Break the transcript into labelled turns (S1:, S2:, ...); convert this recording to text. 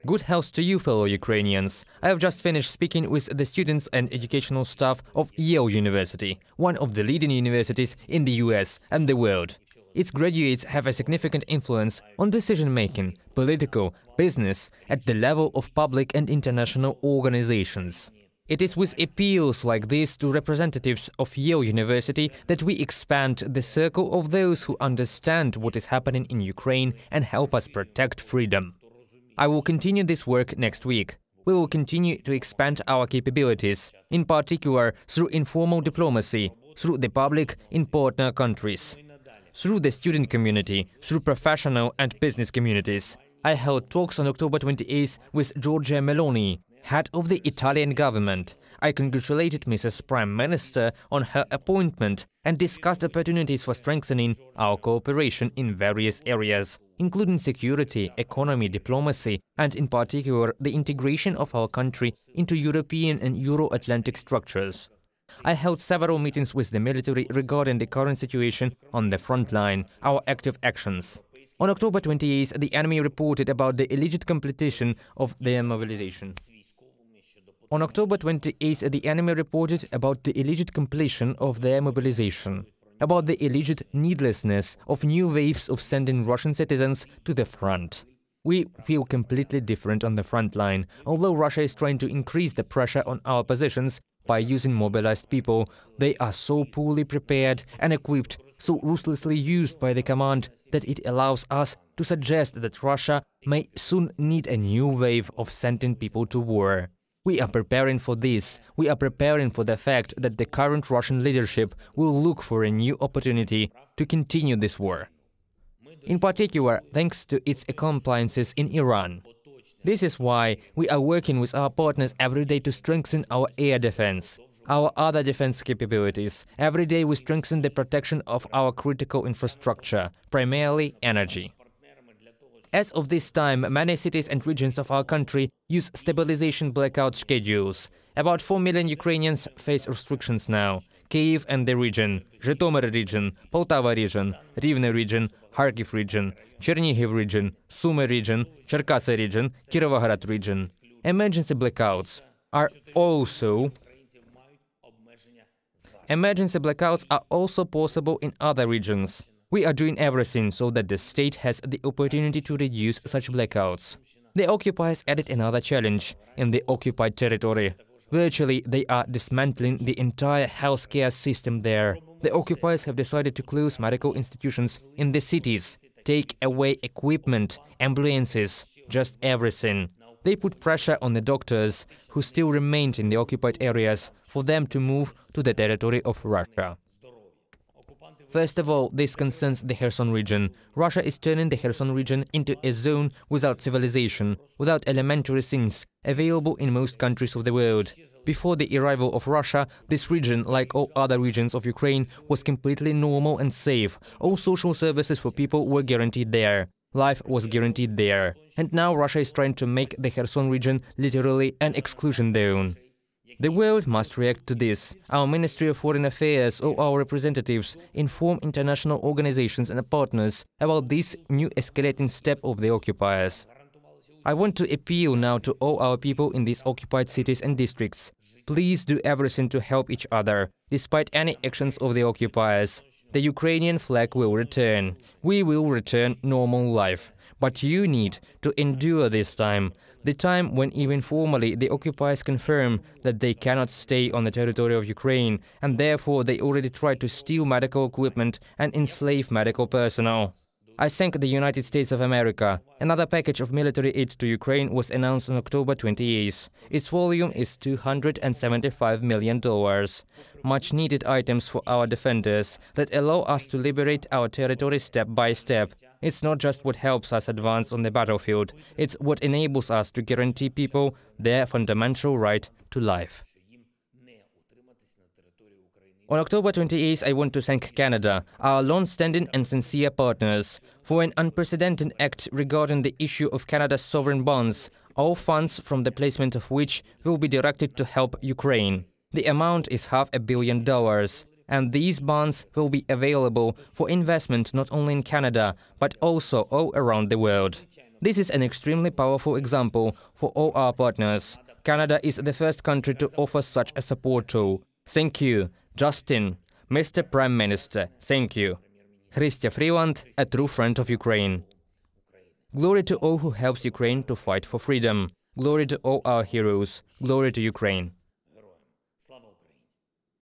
S1: Good health to you, fellow Ukrainians. I have just finished speaking with the students and educational staff of Yale University, one of the leading universities in the US and the world. Its graduates have a significant influence on decision-making, political, business, at the level of public and international organizations. It is with appeals like this to representatives of Yale University that we expand the circle of those who understand what is happening in Ukraine and help us protect freedom. I will continue this work next week. We will continue to expand our capabilities, in particular through informal diplomacy, through the public in partner countries, through the student community, through professional and business communities. I held talks on October 28th with Giorgia Meloni, head of the Italian government. I congratulated Mrs. Prime Minister on her appointment and discussed opportunities for strengthening our cooperation in various areas, including security, economy, diplomacy, and in particular the integration of our country into European and Euro-Atlantic structures. I held several meetings with the military regarding the current situation on the front line, our active actions. On October 28th, the enemy reported about the alleged completion of their mobilization. On October 28th, the enemy reported about the alleged completion of their mobilization, about the alleged needlessness of new waves of sending Russian citizens to the front. We feel completely different on the front line. Although Russia is trying to increase the pressure on our positions by using mobilized people, they are so poorly prepared and equipped, so ruthlessly used by the command, that it allows us to suggest that Russia may soon need a new wave of sending people to war. We are preparing for this. We are preparing for the fact that the current Russian leadership will look for a new opportunity to continue this war. In particular, thanks to its accomplices in Iran. This is why we are working with our partners every day to strengthen our air defense, our other defense capabilities. Every day we strengthen the protection of our critical infrastructure, primarily energy. As of this time, many cities and regions of our country use stabilization blackout schedules. About 4 million Ukrainians face restrictions now. Kyiv and the region, Zhytomyr region, Poltava region, Rivne region, Kharkiv region, Chernihiv region, Sumy region, Cherkasy region, Kirovohrad region. Emergency blackouts are also possible in other regions. We are doing everything so that the state has the opportunity to reduce such blackouts. The occupiers added another challenge in the occupied territory. Virtually, they are dismantling the entire healthcare system there. The occupiers have decided to close medical institutions in the cities, take away equipment, ambulances, just everything. They put pressure on the doctors who still remained in the occupied areas for them to move to the territory of Russia. First of all, this concerns the Kherson region. Russia is turning the Kherson region into a zone without civilization, without elementary things available in most countries of the world. Before the arrival of Russia, this region, like all other regions of Ukraine, was completely normal and safe. All social services for people were guaranteed there. Life was guaranteed there. And now Russia is trying to make the Kherson region literally an exclusion zone. The world must react to this. Our Ministry of Foreign Affairs or our representatives inform international organizations and partners about this new escalating step of the occupiers. I want to appeal now to all our people in these occupied cities and districts. Please do everything to help each other, despite any actions of the occupiers. The Ukrainian flag will return. We will return normal life. But you need to endure this time. The time when even formally the occupiers confirm that they cannot stay on the territory of Ukraine, and therefore they already tried to steal medical equipment and enslave medical personnel. I thank the United States of America. Another package of military aid to Ukraine was announced on October 28th. Its volume is $275 million. Much-needed items for our defenders that allow us to liberate our territory step by step. It's not just what helps us advance on the battlefield, it's what enables us to guarantee people their fundamental right to life. On October 28th, I want to thank Canada, our long-standing and sincere partners, for an unprecedented act regarding the issue of Canada's sovereign bonds, all funds from the placement of which will be directed to help Ukraine. The amount is $500 million. And these bonds will be available for investment not only in Canada, but also all around the world. This is an extremely powerful example for all our partners. Canada is the first country to offer such a support tool. Thank you, Justin. Mr. Prime Minister, thank you. Hristya Freeland, a true friend of Ukraine. Glory to all who helps Ukraine to fight for freedom. Glory to all our heroes. Glory to Ukraine.